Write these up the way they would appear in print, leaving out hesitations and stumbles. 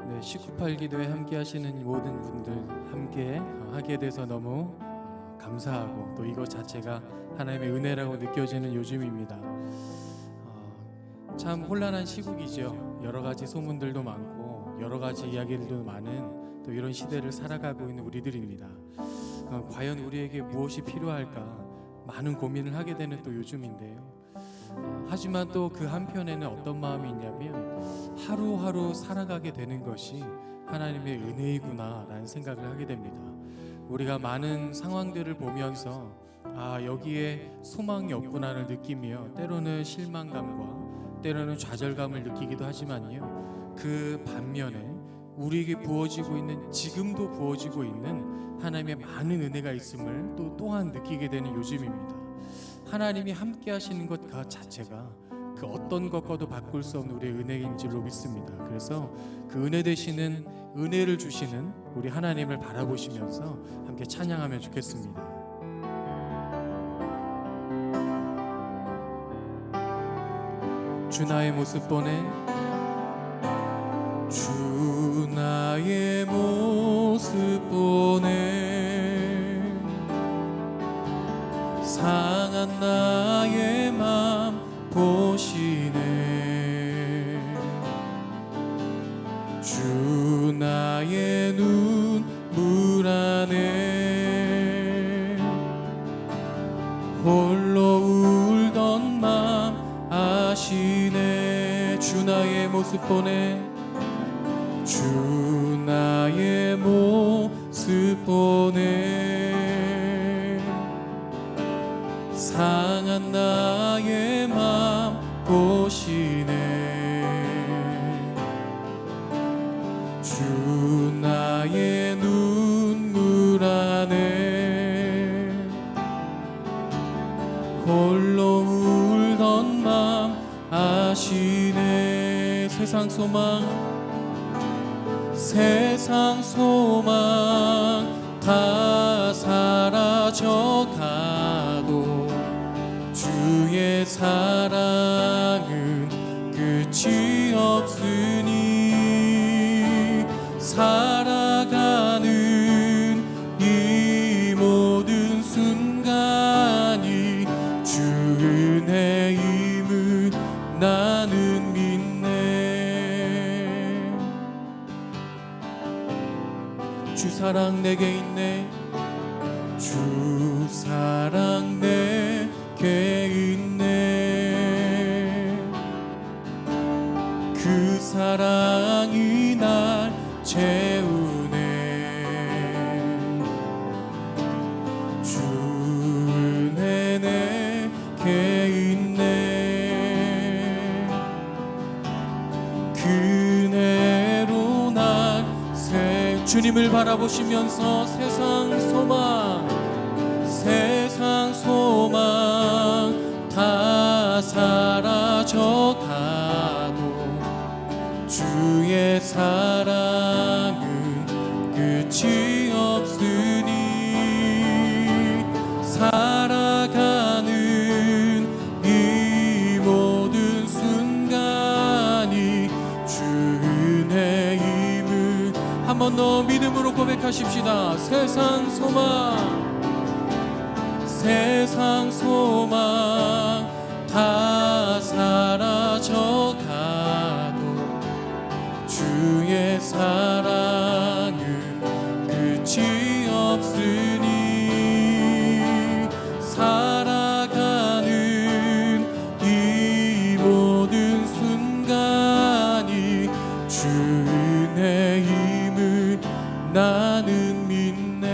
네, 19/8 기도에 함께 하시는 모든 분들 함께 하게 돼서 너무 감사하고 또 이것 자체가 하나님의 은혜라고 느껴지는 요즘입니다. 참 혼란한 시국이죠. 여러 가지 소문들도 많고 여러 가지 이야기들도 많은 또 이런 시대를 살아가고 있는 우리들입니다. 과연 우리에게 무엇이 필요할까 많은 고민을 하게 되는 또 요즘인데요. 하지만 또 그 한편에는 어떤 마음이 있냐면 하루하루 살아가게 되는 것이 하나님의 은혜이구나 라는 생각을 하게 됩니다. 우리가 많은 상황들을 보면서 여기에 소망이 없구나를 느끼며 때로는 실망감과 때로는 좌절감을 느끼기도 하지만요, 그 반면에 우리에게 부어지고 있는, 지금도 부어지고 있는 하나님의 많은 은혜가 있음을 또한 느끼게 되는 요즘입니다. 하나님이 함께 하시는 것 자체가 그 어떤 것과도 바꿀 수 없는 우리의 은혜인 줄로 믿습니다. 그래서 그 은혜 되시는, 은혜를 주시는 우리 하나님을 바라보시면서 함께 찬양하면 좋겠습니다. 주 나의 모습 보내, 주 나의 모습 보내, 상한 나의 맘 보시네. 주 나의 눈물 안에 홀로 울던 맘 아시네. 주 나의 모습 보내, 주 나의 모습 보내, 상한 나의 맘 보시네. 주 나의 눈물 안에 홀로 울던 맘 아시네. 세상 소망, 세상 소망 다 사라져가도 주의 사랑은 끝이 없으니 살아가는 이 모든 순간이 주 은혜임을 나는 믿네. 주 사랑 내게 있네, 주 사랑 내게 있네. 그 사랑이 날 채우네. 주 은혜 내게 있네. 그 은혜로 날 주님을 바라보시면서 세상 소망, 세상 소망 다 사라져가도 주의 사랑은 끝이 없으니 살아가는 이 모든 순간이 주 은혜임을 한 번 더 믿음으로 고백하십시다. 세상 소망, 세상 소망 다 사라져가도 주의 사랑은 끝이 없으니 살아가는 이 모든 순간이 주 은혜임을 나는 믿네.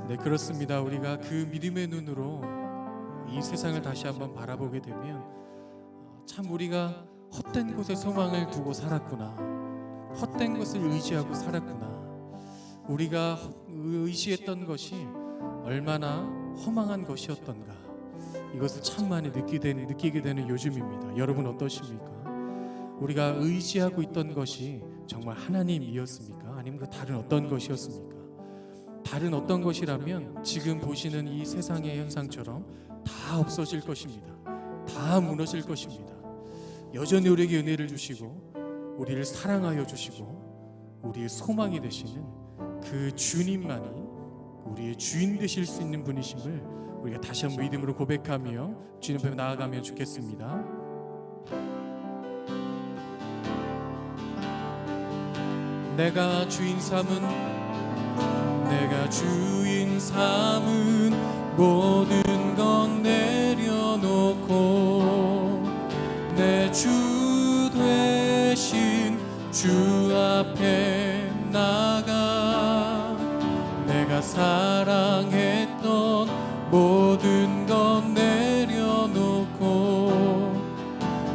네, 그렇습니다. 우리가 그 믿음의 눈으로 이 세상을 다시 한번 바라보게 되면 참 우리가 헛된 곳에 소망을 두고 살았구나, 헛된 것을 의지하고 살았구나, 우리가 의지했던 것이 얼마나 허망한 것이었던가, 이것을 참 많이 느끼게 되는 요즘입니다. 여러분 어떠십니까? 우리가 의지하고 있던 것이 정말 하나님이었습니까? 아니면 그 다른 어떤 것이었습니까? 다른 어떤 것이라면 지금 보시는 이 세상의 현상처럼 다 없어질 것입니다. 다 무너질 것입니다. 여전히 우리에게 은혜를 주시고 우리를 사랑하여 주시고 우리의 소망이 되시는 그 주님만이 우리의 주인 되실 수 있는 분이심을 우리가 다시 한번 믿음으로 고백하며 주님 앞에 나아가면 좋겠습니다. 내가 주인 삼은 모든 건 내려놓고 내 주 되신 주 앞에 나가 내가 사랑했던 모든 건 내려놓고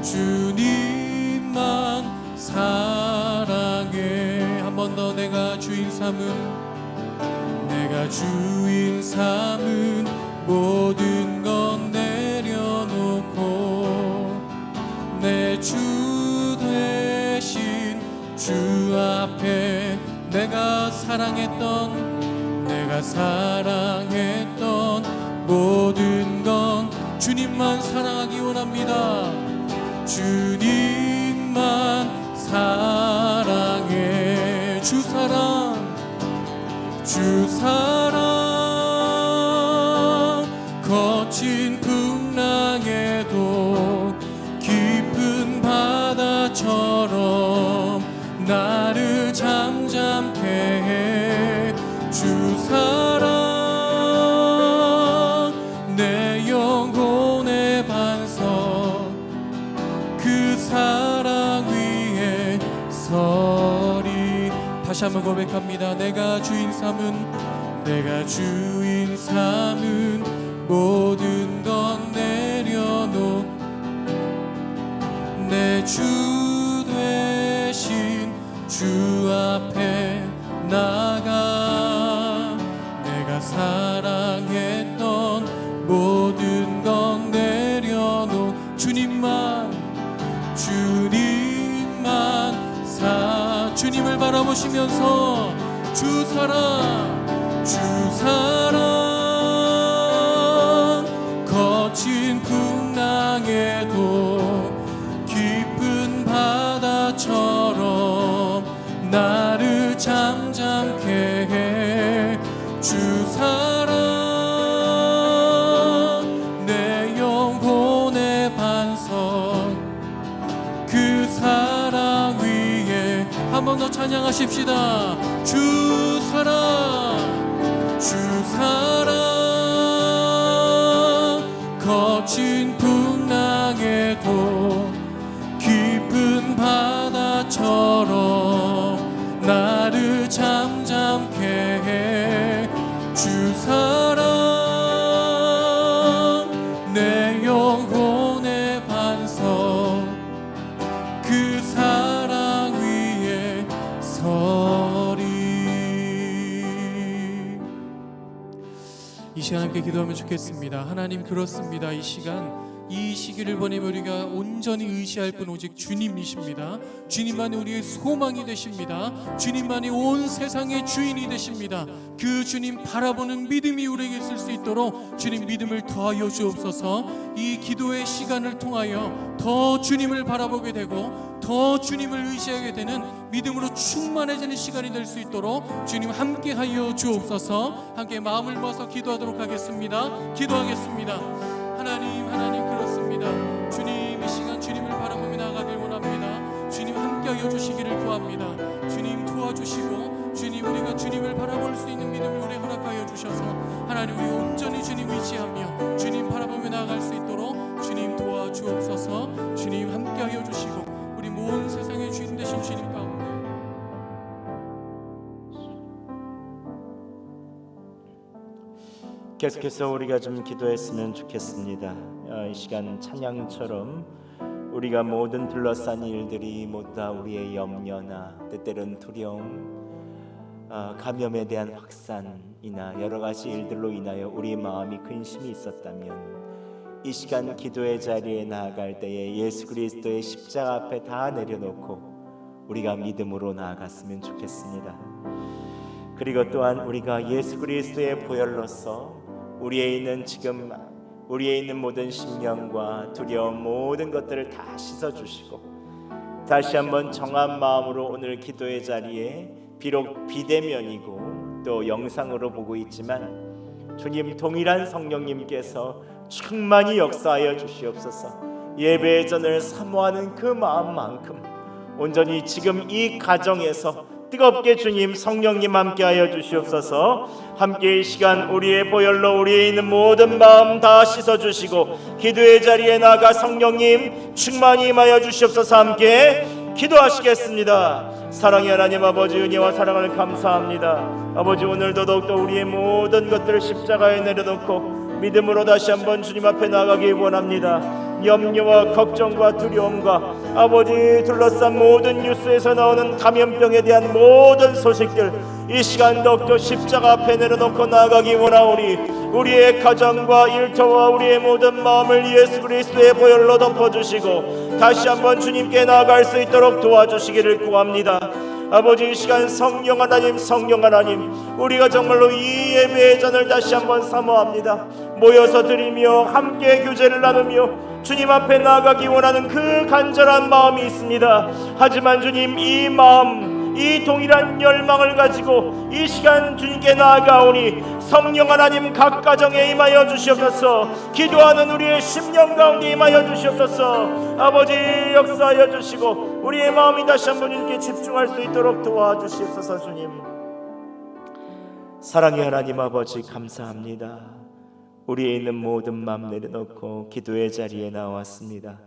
주님만 사랑해. 한 번 더. 내가 주인 삼은 모든 건 내려놓고 내 주 되신 주 앞에 내가 사랑했던 모든 건 주님만 사랑하기 원합니다. 주님만 사랑해. 주 사랑 거친 풍랑에도 깊은 바다처럼 나를 잠잠케 해. 주 사랑 내 영혼의 반석 그 사랑 위에 서리. 다시 한번 고백합니다. 내가 주인 삼은 모든 건 내려놓 내 주 되신 주 앞에 나가 내가 사랑했던 모든 건 내려놓 주님을 바라보시면서 주 사랑 거친 풍랑에도 깊은 바다처럼 나를 잠잠케 해. 주 사랑 내 영혼의 반석 그 사랑 위에 한 번 더 찬양하십시다. 주 사랑 거친 풍랑에도 깊은 바다처럼 나를 잠잠케 해. 주 사랑 내 영혼의 반석 그 사랑 위에 서리. 이 시간 함께 기도하면 좋겠습니다. 하나님, 그렇습니다. 이 시기를 보내면 우리가 온전히 의지할 분 오직 주님이십니다. 주님만이 우리의 소망이 되십니다. 주님만이 온 세상의 주인이 되십니다. 그 주님 바라보는 믿음이 우리에게 있을 수 있도록 주님 믿음을 더하여 주옵소서. 이 기도의 시간을 통하여 더 주님을 바라보게 되고 더 주님을 의지하게 되는 믿음으로 충만해지는 시간이 될 수 있도록 주님 함께하여 주옵소서. 함께 마음을 모아서 기도하도록 하겠습니다. 기도하겠습니다. 하나님 그렇습니다. 주님, 이 시간 주님을 바라보며 나아가길 원합니다. 주님 함께하여 주시기를 구합니다. 주님 도와주시고 주님, 우리가 주님을 바라볼 수 있는 믿음을 우리 허락하여 주셔서 하나님, 우리 온전히 주님 의지하며 주님 바라보며 나아갈 수 있도록 주님 도와주옵소서. 주님 함께하여 주시고 우리 모든 세상의 주인 되신 주님 가운데 계속해서 우리가 좀 기도했으면 좋겠습니다. 이 시간 찬양처럼 우리가 모든 둘러싼 일들이 모두 다 우리의 염려나 때때는 두려움, 감염에 대한 확산이나 여러 가지 일들로 인하여 우리의 마음이 근심이 있었다면 이 시간 기도의 자리에 나아갈 때에 예수 그리스도의 십자가 앞에 다 내려놓고 우리가 믿음으로 나아갔으면 좋겠습니다. 그리고 또한 우리가 예수 그리스도의 보혈로서 우리에 있는 지금 우리에 있는 모든 심령과 두려움 모든 것들을 다 씻어주시고 다시 한번 정한 마음으로 오늘 기도의 자리에 비록 비대면이고 또 영상으로 보고 있지만 주님 동일한 성령님께서 충만히 역사하여 주시옵소서. 예배의 전을 사모하는 그 마음만큼 온전히 지금 이 가정에서 뜨겁게 주님 성령님 함께하여 주시옵소서. 함께 이 시간 우리의 보혈로 우리에 있는 모든 마음 다 씻어주시고 기도의 자리에 나가 성령님 충만히 임하여 주시옵소서. 함께 기도하시겠습니다. 사랑의 하나님 아버지, 은혜와 사랑을 감사합니다. 아버지, 오늘도 더욱더 우리의 모든 것들을 십자가에 내려놓고 믿음으로 다시 한번 주님 앞에 나가기 원합니다. 염려와 걱정과 두려움과 아버지 둘러싼 모든 뉴스에서 나오는 감염병에 대한 모든 소식들 이 시간 더욱더 십자가 앞에 내려놓고 나가기 원하오니 우리의 가정과 일터와 우리의 모든 마음을 예수 그리스도의 보혈로 덮어주시고 다시 한번 주님께 나아갈 수 있도록 도와주시기를 구합니다. 아버지, 이 시간 성령 하나님, 성령 하나님, 우리가 정말로 이 예배의 전을 다시 한번 사모합니다. 모여서 드리며 함께 교제를 나누며 주님 앞에 나아가기 원하는 그 간절한 마음이 있습니다. 하지만 주님, 이 마음, 이 동일한 열망을 가지고 이 시간 주님께 나아가오니 성령 하나님 각 가정에 임하여 주시옵소서. 기도하는 우리의 심령 가운데 임하여 주시옵소서. 아버지, 역사하여 주시고 우리의 마음이 다시 한번 주님께 집중할 수 있도록 도와주시옵소서. 주님, 사랑의 하나님 아버지, 감사합니다. 우리에 있는 모든 마음 내려놓고 기도의 자리에 나왔습니다.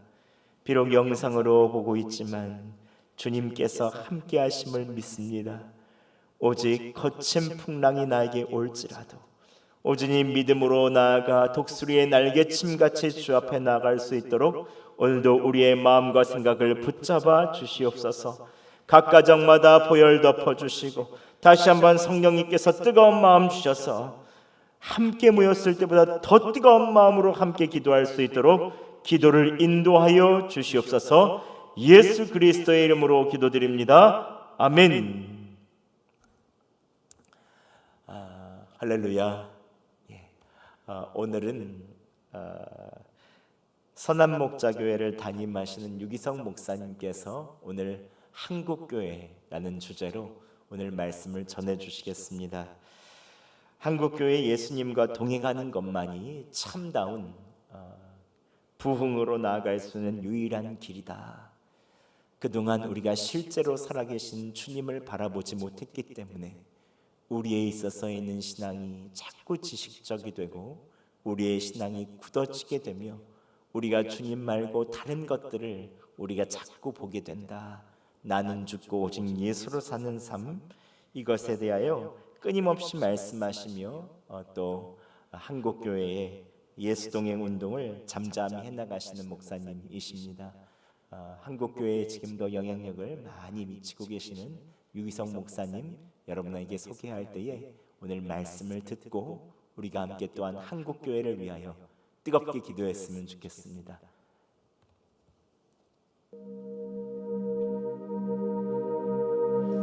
비록 영상으로 보고 있지만 주님께서 함께 하심을 믿습니다. 오직 거친 풍랑이 나에게 올지라도 오직 믿음으로 나아가 독수리의 날개침같이 주 앞에 나아갈 수 있도록 오늘도 우리의 마음과 생각을 붙잡아 주시옵소서. 각 가정마다 보혈 덮어주시고 다시 한번 성령님께서 뜨거운 마음 주셔서 함께 모였을 때보다 더 뜨거운 마음으로 함께 기도할 수 있도록 기도를 인도하여 주시옵소서. 예수 그리스도의 이름으로 기도드립니다. 아멘. 할렐루야. 오늘은 선한목자교회를 담임하시는 유기성 목사님께서 오늘 한국교회라는 주제로 오늘 말씀을 전해주시겠습니다. 한국교회 예수님과 동행하는 것만이 참다운 부흥으로 나아갈 수 있는 유일한 길이다. 그동안 우리가 실제로 살아계신 주님을 바라보지 못했기 때문에 우리에 있어서 있는 신앙이 자꾸 지식적이 되고 우리의 신앙이 굳어지게 되며 우리가 주님 말고 다른 것들을 우리가 자꾸 보게 된다. 나는 죽고 오직 예수로 사는 삶, 이것에 대하여 끊임없이 말씀하시며 또 한국교회의 예수동행 운동을 잠잠히 해나가시는 목사님이십니다. 한국교회에 지금도 영향력을 많이 미치고 계시는 유기성 목사님, 여러분에게 소개할 때에 오늘 말씀을 듣고 우리가 함께 또한 한국교회를 위하여 뜨겁게 기도했으면 좋겠습니다.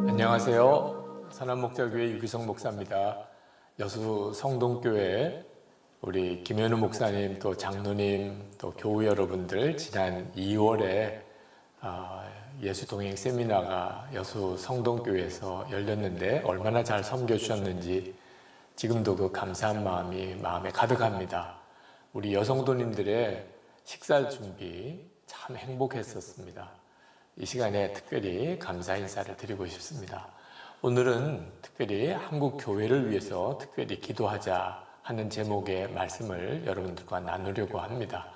안녕하세요. 선한목자교회 유기성 목사입니다. 여수 성동교회 우리 김현우 목사님, 또 장로님, 또 교우 여러분들, 지난 2월에 예수 동행 세미나가 여수 성동교회에서 열렸는데 얼마나 잘 섬겨주셨는지 지금도 그 감사한 마음이 마음에 가득합니다. 우리 여성도님들의 식사 준비 참 행복했었습니다. 이 시간에 특별히 감사 인사를 드리고 싶습니다. 오늘은 특별히 한국 교회를 위해서 특별히 기도하자 하는 제목의 말씀을 여러분들과 나누려고 합니다.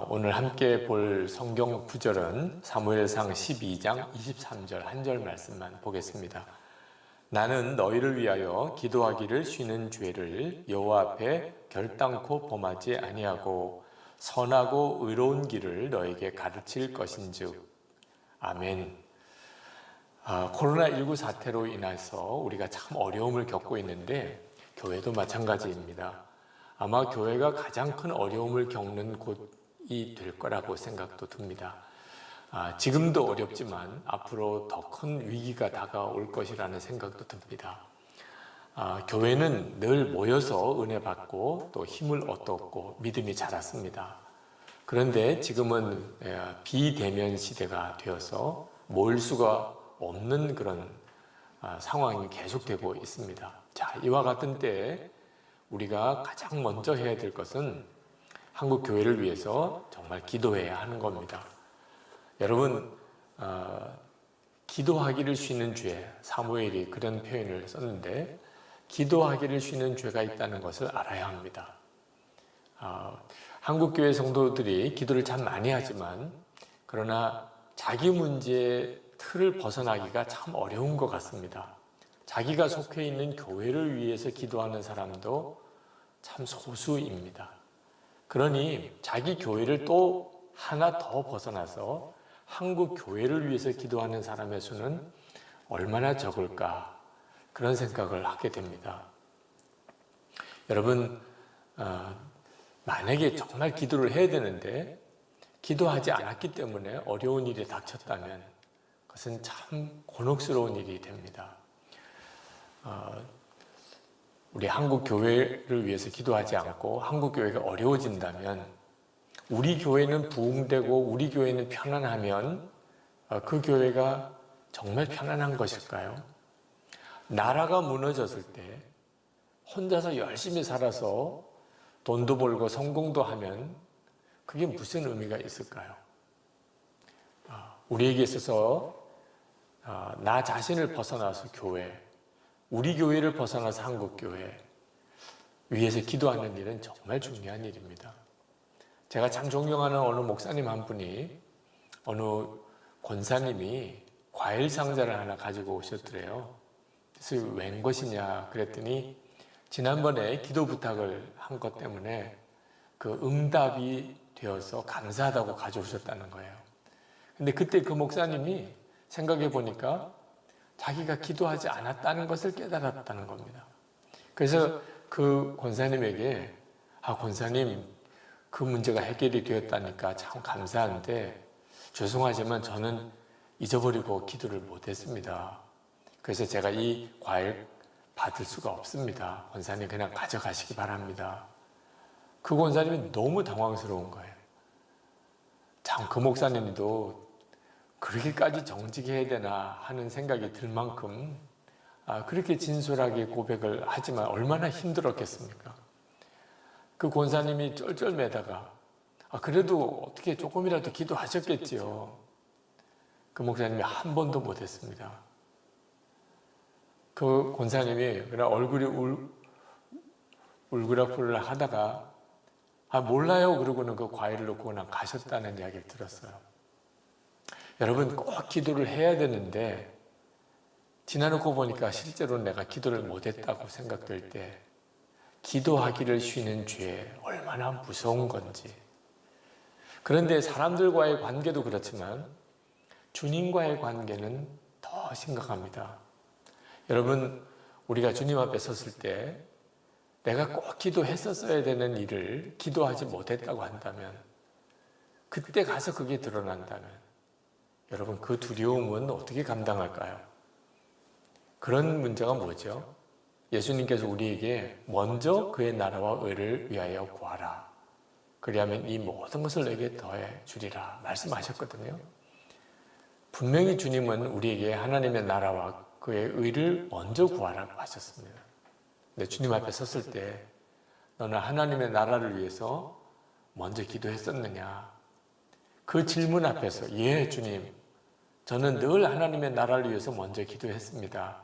오늘 함께 볼 성경 구절은 사무엘상 12장 23절 한 절 말씀만 보겠습니다. 나는 너희를 위하여 기도하기를 쉬는 죄를 여호와 앞에 결단코 범하지 아니하고 선하고 의로운 길을 너에게 가르칠 것인즉. 아멘. 코로나19 사태로 인해서 우리가 참 어려움을 겪고 있는데 교회도 마찬가지입니다. 아마 교회가 가장 큰 어려움을 겪는 곳이 될 거라고 생각도 듭니다. 지금도 어렵지만 앞으로 더 큰 위기가 다가올 것이라는 생각도 듭니다. 교회는 늘 모여서 은혜 받고 또 힘을 얻었고 믿음이 자랐습니다. 그런데 지금은 비대면 시대가 되어서 모일 수가 없는 그런 상황이 계속되고 있습니다. 자, 이와 같은 때에 우리가 가장 먼저 해야 될 것은 한국 교회를 위해서 정말 기도해야 하는 겁니다. 여러분, 기도하기를 쉬는 죄, 사무엘이 그런 표현을 썼는데 기도하기를 쉬는 죄가 있다는 것을 알아야 합니다. 한국 교회 성도들이 기도를 참 많이 하지만 그러나 자기 문제의 틀을 벗어나기가 참 어려운 것 같습니다. 자기가 속해 있는 교회를 위해서 기도하는 사람도 참 소수입니다. 그러니 자기 교회를 또 하나 더 벗어나서 한국 교회를 위해서 기도하는 사람의 수는 얼마나 적을까 그런 생각을 하게 됩니다. 여러분, 만약에 정말 기도를 해야 되는데 기도하지 않았기 때문에 어려운 일이 닥쳤다면 그것은 참 곤혹스러운 일이 됩니다. 우리 한국 교회를 위해서 기도하지 않고 한국 교회가 어려워진다면 우리 교회는 부흥되고 우리 교회는 편안하면 그 교회가 정말 편안한 것일까요? 나라가 무너졌을 때 혼자서 열심히 살아서 돈도 벌고 성공도 하면 그게 무슨 의미가 있을까요? 우리에게 있어서 나 자신을 벗어나서 교회, 우리 교회를 벗어나서 한국 교회 위해서 기도하는 일은 정말 중요한 일입니다. 제가 참 존경하는 어느 목사님 한 분이 어느 권사님이 과일 상자를 하나 가지고 오셨더래요. 그래서 웬 것이냐 그랬더니 지난번에 기도 부탁을 한 것 때문에 그 응답이 되어서 감사하다고 가져오셨다는 거예요. 근데 그때 그 목사님이 생각해 보니까 자기가 기도하지 않았다는 것을 깨달았다는 겁니다. 그래서 그 권사님에게 권사님 그 문제가 해결이 되었다니까 참 감사한데 죄송하지만 저는 잊어버리고 기도를 못했습니다. 그래서 제가 이 과일 받을 수가 없습니다. 권사님 그냥 가져가시기 바랍니다. 그 권사님이 너무 당황스러운 거예요. 참 그 목사님도 그렇게까지 정직해야 되나 하는 생각이 들 만큼 그렇게 진솔하게 고백을 하지만 얼마나 힘들었겠습니까? 그 권사님이 쩔쩔매다가 그래도 어떻게 조금이라도 기도하셨겠지요. 그 목사님이 한 번도 못했습니다. 그 권사님이 그냥 얼굴이 울그락불락 하다가 몰라요 그러고는 그 과일을 놓고 그냥 가셨다는 이야기를 들었어요. 여러분 꼭 기도를 해야 되는데 지나놓고 보니까 실제로 내가 기도를 못했다고 생각될 때 기도하기를 쉬는 죄 얼마나 무서운 건지. 그런데 사람들과의 관계도 그렇지만 주님과의 관계는 더 심각합니다. 여러분 우리가 주님 앞에 섰을 때 내가 꼭 기도했었어야 되는 일을 기도하지 못했다고 한다면 그때 가서 그게 드러난다면 여러분 그 두려움은 어떻게 감당할까요? 그런 문제가 뭐죠? 예수님께서 우리에게 먼저 그의 나라와 의를 위하여 구하라. 그리하면 이 모든 것을 내게 더해 주리라 말씀하셨거든요. 분명히 주님은 우리에게 하나님의 나라와 그의 의를 먼저 구하라고 하셨습니다. 근데 주님 앞에 섰을 때 너는 하나님의 나라를 위해서 먼저 기도했었느냐? 그 질문 앞에서 예 주님 저는 늘 하나님의 나라를 위해서 먼저 기도했습니다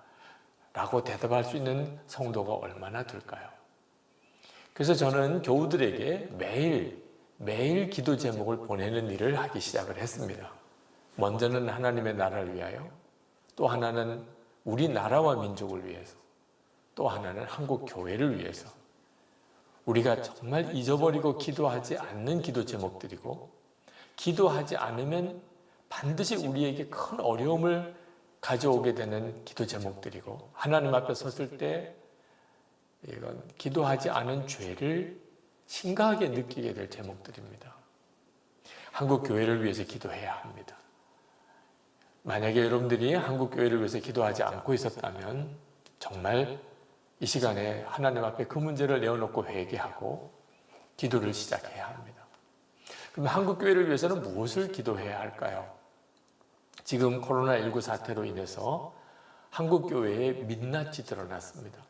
라고 대답할 수 있는 성도가 얼마나 될까요? 그래서 저는 교우들에게 매일 기도 제목을 보내는 일을 하기 시작을 했습니다. 먼저는 하나님의 나라를 위하여, 또 하나는 우리나라와 민족을 위해서, 또 하나는 한국 교회를 위해서 우리가 정말 잊어버리고 기도하지 않는 기도 제목들이고 기도하지 않으면 반드시 우리에게 큰 어려움을 가져오게 되는 기도 제목들이고 하나님 앞에 섰을 때 이건 기도하지 않은 죄를 심각하게 느끼게 될 제목들입니다. 한국 교회를 위해서 기도해야 합니다. 만약에 여러분들이 한국 교회를 위해서 기도하지 않고 있었다면 정말 이 시간에 하나님 앞에 그 문제를 내어놓고 회개하고 기도를 시작해야 합니다. 그럼 한국교회를 위해서는 무엇을 기도해야 할까요? 지금 코로나19 사태로 인해서 한국교회에 민낯이 드러났습니다.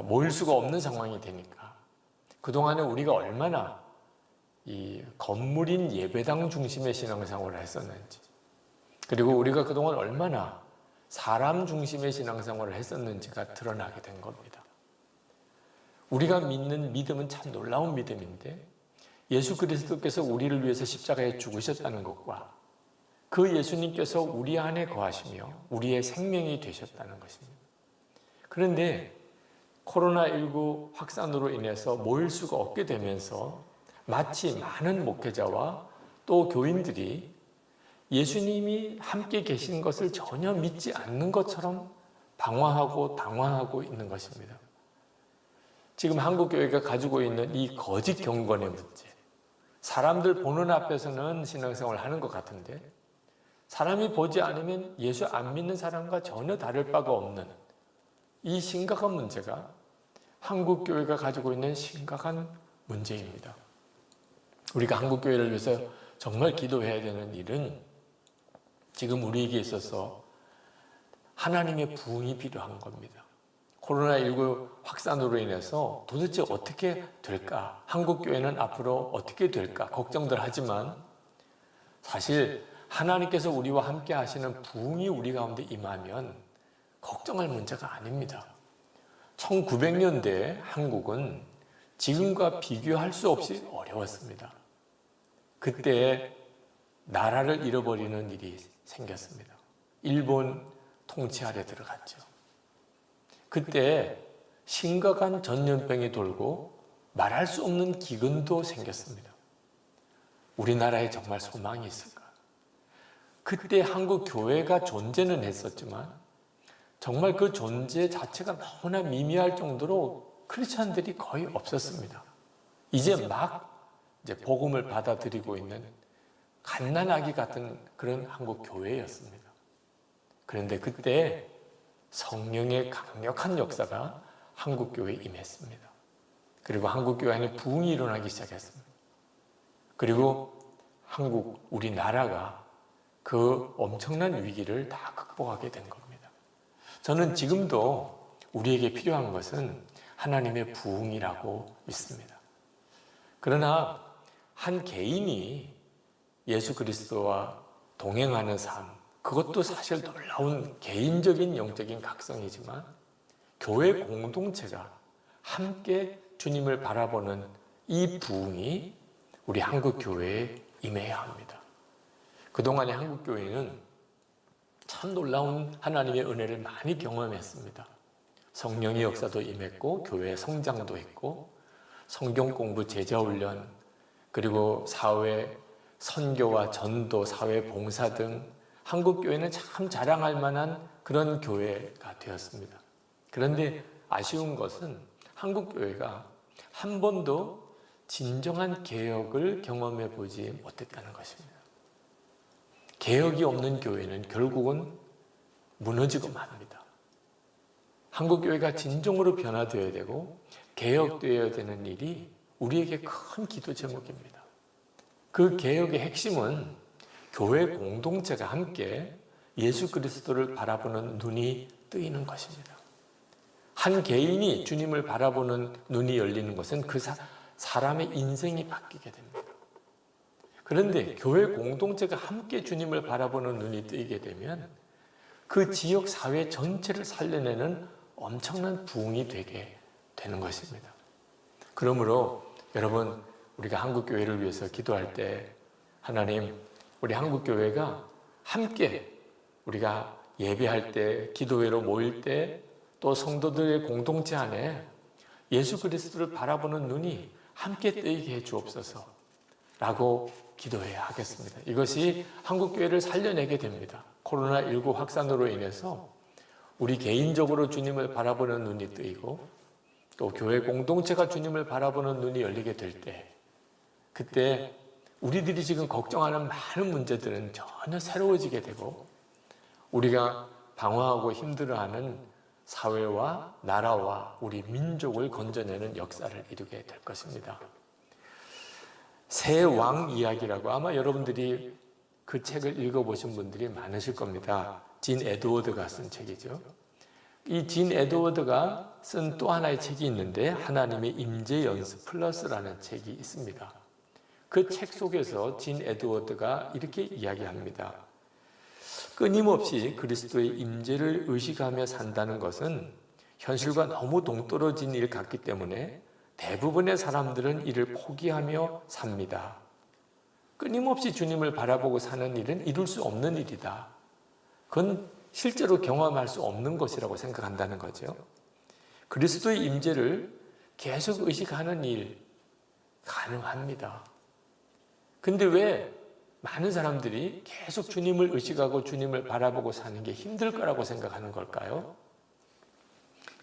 모일 수가 없는 상황이 되니까 그동안에 우리가 얼마나 이 건물인 예배당 중심의 신앙생활을 했었는지, 그리고 우리가 그동안 얼마나 사람 중심의 신앙생활을 했었는지가 드러나게 된 겁니다. 우리가 믿는 믿음은 참 놀라운 믿음인데, 예수 그리스도께서 우리를 위해서 십자가에 죽으셨다는 것과 그 예수님께서 우리 안에 거하시며 우리의 생명이 되셨다는 것입니다. 그런데 코로나19 확산으로 인해서 모일 수가 없게 되면서 마치 많은 목회자와 또 교인들이 예수님이 함께 계신 것을 전혀 믿지 않는 것처럼 방황하고 당황하고 있는 것입니다. 지금 한국교회가 가지고 있는 이 거짓 경건의 문제, 사람들 보는 앞에서는 신앙생활을 하는 것 같은데 사람이 보지 않으면 예수 안 믿는 사람과 전혀 다를 바가 없는 이 심각한 문제가 한국교회가 가지고 있는 심각한 문제입니다. 우리가 한국교회를 위해서 정말 기도해야 되는 일은 지금 우리에게 있어서 하나님의 부흥이 필요한 겁니다. 코로나19 확산으로 인해서 도대체 어떻게 될까? 한국교회는 앞으로 어떻게 될까? 걱정들 하지만 사실 하나님께서 우리와 함께 하시는 부흥이 우리 가운데 임하면 걱정할 문제가 아닙니다. 1900년대 한국은 지금과 비교할 수 없이 어려웠습니다. 그때 나라를 잃어버리는 일이 생겼습니다. 일본 통치 아래 들어갔죠. 그때 심각한 전염병이 돌고 말할 수 없는 기근도 생겼습니다. 우리나라에 정말 소망이 있을까? 그때 한국 교회가 존재는 했었지만 정말 그 존재 자체가 너무나 미미할 정도로 크리스찬들이 거의 없었습니다. 이제 복음을 받아들이고 있는 갓난아기 같은 그런 한국 교회였습니다. 그런데 그때 성령의 강력한 역사가 한국 교회에 임했습니다. 그리고 한국 교회 안에 부흥이 일어나기 시작했습니다. 그리고 우리나라가 그 엄청난 위기를 다 극복하게 된 겁니다. 저는 지금도 우리에게 필요한 것은 하나님의 부흥이라고 믿습니다. 그러나 한 개인이 예수 그리스도와 동행하는 삶, 그것도 사실 놀라운 개인적인 영적인 각성이지만 교회 공동체가 함께 주님을 바라보는 이 부흥이 우리 한국 교회에 임해야 합니다. 그동안의 한국 교회는 참 놀라운 하나님의 은혜를 많이 경험했습니다. 성령의 역사도 임했고 교회 성장도 했고 성경 공부, 제자 훈련, 그리고 사회 선교와 전도, 사회 봉사 등 한국 교회는 참 자랑할 만한 그런 교회가 되었습니다. 그런데 아쉬운 것은 한국 교회가 한 번도 진정한 개혁을 경험해 보지 못했다는 것입니다. 개혁이 없는 교회는 결국은 무너지고 맙니다. 한국 교회가 진정으로 변화되어야 되고 개혁되어야 되는 일이 우리에게 큰 기도 제목입니다. 그 개혁의 핵심은 교회 공동체가 함께 예수 그리스도를 바라보는 눈이 뜨이는 것입니다. 한 개인이 주님을 바라보는 눈이 열리는 것은 그 사람의 인생이 바뀌게 됩니다. 그런데 교회 공동체가 함께 주님을 바라보는 눈이 뜨이게 되면 그 지역 사회 전체를 살려내는 엄청난 부흥이 되게 되는 것입니다. 그러므로 여러분, 우리가 한국 교회를 위해서 기도할 때 하나님, 우리 한국 교회가 함께 우리가 예배할 때, 기도회로 모일 때, 또 성도들의 공동체 안에 예수 그리스도를 바라보는 눈이 함께 뜨이게 해 주옵소서 라고 기도해야 하겠습니다. 이것이 한국 교회를 살려내게 됩니다. 코로나19 확산으로 인해서 우리 개인적으로 주님을 바라보는 눈이 뜨이고 또 교회 공동체가 주님을 바라보는 눈이 열리게 될 때, 그때 우리들이 지금 걱정하는 많은 문제들은 전혀 새로워지게 되고 우리가 방황하고 힘들어하는 사회와 나라와 우리 민족을 건져내는 역사를 이루게 될 것입니다. 새 왕 이야기라고 아마 여러분들이 그 책을 읽어보신 분들이 많으실 겁니다. 진 에드워드가 쓴 책이죠. 이 진 에드워드가 쓴 또 하나의 책이 있는데 하나님의 임재 연습 플러스라는 책이 있습니다. 그 책 속에서 진 에드워드가 이렇게 이야기합니다. 끊임없이 그리스도의 임재를 의식하며 산다는 것은 현실과 너무 동떨어진 일 같기 때문에 대부분의 사람들은 이를 포기하며 삽니다. 끊임없이 주님을 바라보고 사는 일은 이룰 수 없는 일이다. 그건 실제로 경험할 수 없는 것이라고 생각한다는 거죠. 그리스도의 임재를 계속 의식하는 일 가능합니다. 근데 왜 많은 사람들이 계속 주님을 의식하고 주님을 바라보고 사는 게 힘들 거라고 생각하는 걸까요?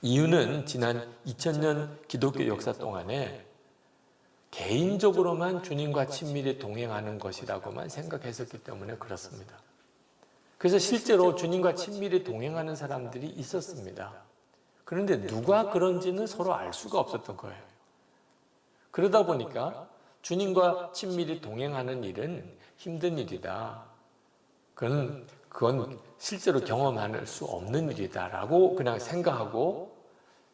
이유는 지난 2000년 기독교 역사 동안에 개인적으로만 주님과 친밀히 동행하는 것이라고만 생각했었기 때문에 그렇습니다. 그래서 실제로 주님과 친밀히 동행하는 사람들이 있었습니다. 그런데 누가 그런지는 서로 알 수가 없었던 거예요. 그러다 보니까 주님과 친밀히 동행하는 일은 힘든 일이다. 그건 실제로 경험할 수 없는 일이다라고 그냥 생각하고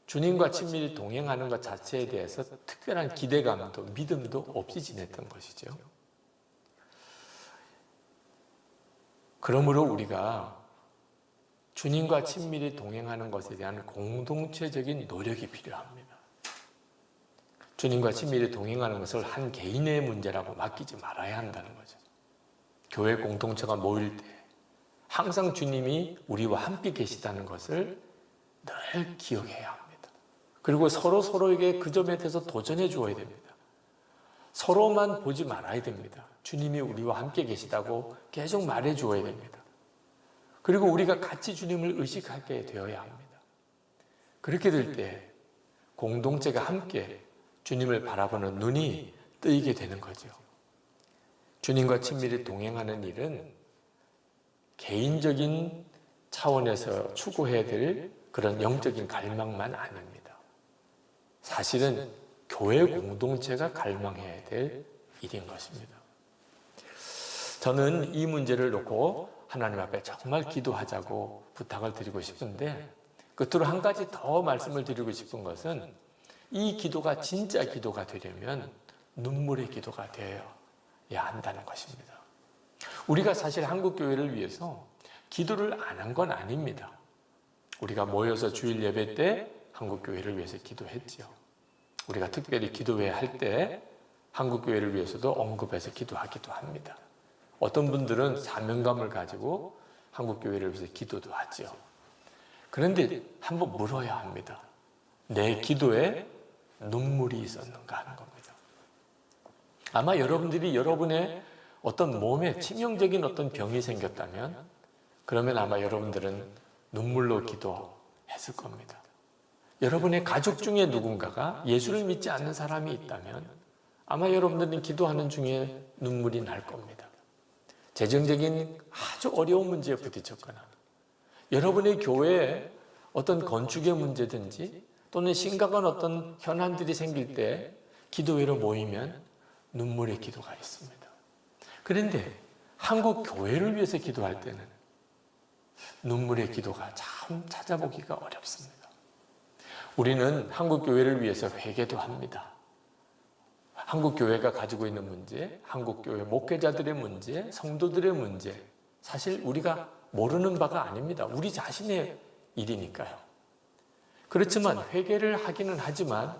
주님과 친밀히 동행하는 것 자체에 대해서 특별한 기대감도 믿음도 없이 지냈던 것이죠. 그러므로 우리가 주님과 친밀히 동행하는 것에 대한 공동체적인 노력이 필요합니다. 주님과 친밀히 동행하는 것을 한 개인의 문제라고 맡기지 말아야 한다는 거죠. 교회 공동체가 모일 때 항상 주님이 우리와 함께 계시다는 것을 늘 기억해야 합니다. 그리고 서로에게 그 점에 대해서 도전해 주어야 됩니다. 서로만 보지 말아야 됩니다. 주님이 우리와 함께 계시다고 계속 말해 주어야 됩니다. 그리고 우리가 같이 주님을 의식하게 되어야 합니다. 그렇게 될 때 공동체가 함께 주님을 바라보는 눈이 뜨이게 되는 거죠. 주님과 친밀히 동행하는 일은 개인적인 차원에서 추구해야 될 그런 영적인 갈망만 아닙니다. 사실은 교회 공동체가 갈망해야 될 일인 것입니다. 저는 이 문제를 놓고 하나님 앞에 정말 기도하자고 부탁을 드리고 싶은데 끝으로 한 가지 더 말씀을 드리고 싶은 것은 이 기도가 진짜 기도가 되려면 눈물의 기도가 되어야 한다는 것입니다. 우리가 사실 한국교회를 위해서 기도를 안 한 건 아닙니다. 우리가 모여서 주일 예배 때 한국교회를 위해서 기도했지요. 우리가 특별히 기도회 할 때 한국교회를 위해서도 언급해서 기도하기도 합니다. 어떤 분들은 사명감을 가지고 한국교회를 위해서 기도도 하죠. 그런데 한번 물어야 합니다. 내 기도에 눈물이 있었는가 하는 겁니다. 아마 여러분들이 여러분의 어떤 몸에 치명적인 어떤 병이 생겼다면 그러면 아마 여러분들은 눈물로 기도했을 겁니다. 여러분의 가족 중에 누군가가 예수를 믿지 않는 사람이 있다면 아마 여러분들은 기도하는 중에 눈물이 날 겁니다. 재정적인 아주 어려운 문제에 부딪혔거나 여러분의 교회에 어떤 건축의 문제든지 또는 심각한 어떤 현안들이 생길 때 기도회로 모이면 눈물의 기도가 있습니다. 그런데 한국 교회를 위해서 기도할 때는 눈물의 기도가 참 찾아보기가 어렵습니다. 우리는 한국 교회를 위해서 회개도 합니다. 한국 교회가 가지고 있는 문제, 한국 교회 목회자들의 문제, 성도들의 문제, 사실 우리가 모르는 바가 아닙니다. 우리 자신의 일이니까요. 그렇지만 회개를 하기는 하지만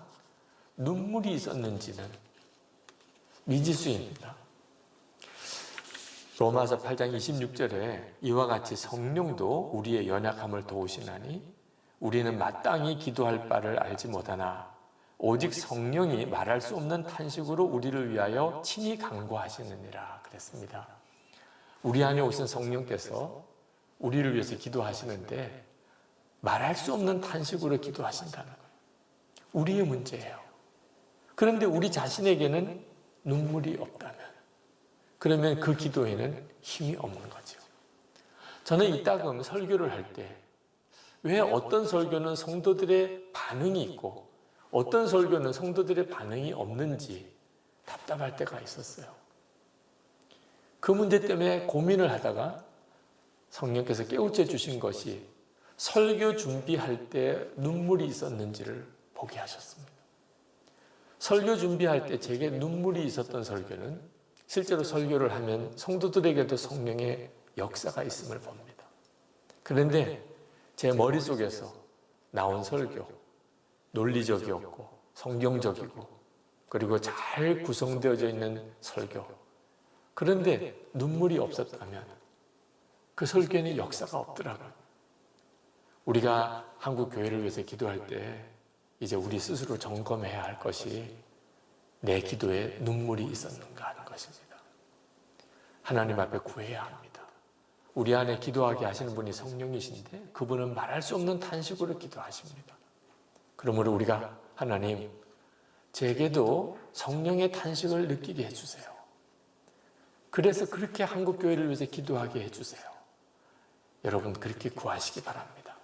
눈물이 있었는지는 미지수입니다. 로마서 8장 26절에 이와 같이 성령도 우리의 연약함을 도우시나니 우리는 마땅히 기도할 바를 알지 못하나 오직 성령이 말할 수 없는 탄식으로 우리를 위하여 친히 간구하시느니라 그랬습니다. 우리 안에 오신 성령께서 우리를 위해서 기도하시는데 말할 수 없는 탄식으로 기도하신다는 거예요. 우리의 문제예요. 그런데 우리 자신에게는 눈물이 없다면 그러면 그 기도에는 힘이 없는 거죠. 저는 이따금 설교를 할 때 왜 어떤 설교는 성도들의 반응이 있고 어떤 설교는 성도들의 반응이 없는지 답답할 때가 있었어요. 그 문제 때문에 고민을 하다가 성령께서 깨우쳐 주신 것이 설교 준비할 때 눈물이 있었는지를 보게 하셨습니다. 설교 준비할 때 제게 눈물이 있었던 설교는 실제로 설교를 하면 성도들에게도 성령의 역사가 있음을 봅니다. 그런데 제 머릿속에서 나온 설교, 논리적이었고 성경적이고 그리고 잘 구성되어져 있는 설교, 그런데 눈물이 없었다면 그 설교에는 역사가 없더라고요. 우리가 한국 교회를 위해서 기도할 때 이제 우리 스스로 점검해야 할 것이 내 기도에 눈물이 있었는가 하는 것입니다. 하나님 앞에 구해야 합니다. 우리 안에 기도하게 하시는 분이 성령이신데 그분은 말할 수 없는 탄식으로 기도하십니다. 그러므로 우리가 하나님, 제게도 성령의 탄식을 느끼게 해주세요. 그래서 그렇게 한국 교회를 위해서 기도하게 해주세요. 여러분 그렇게 구하시기 바랍니다.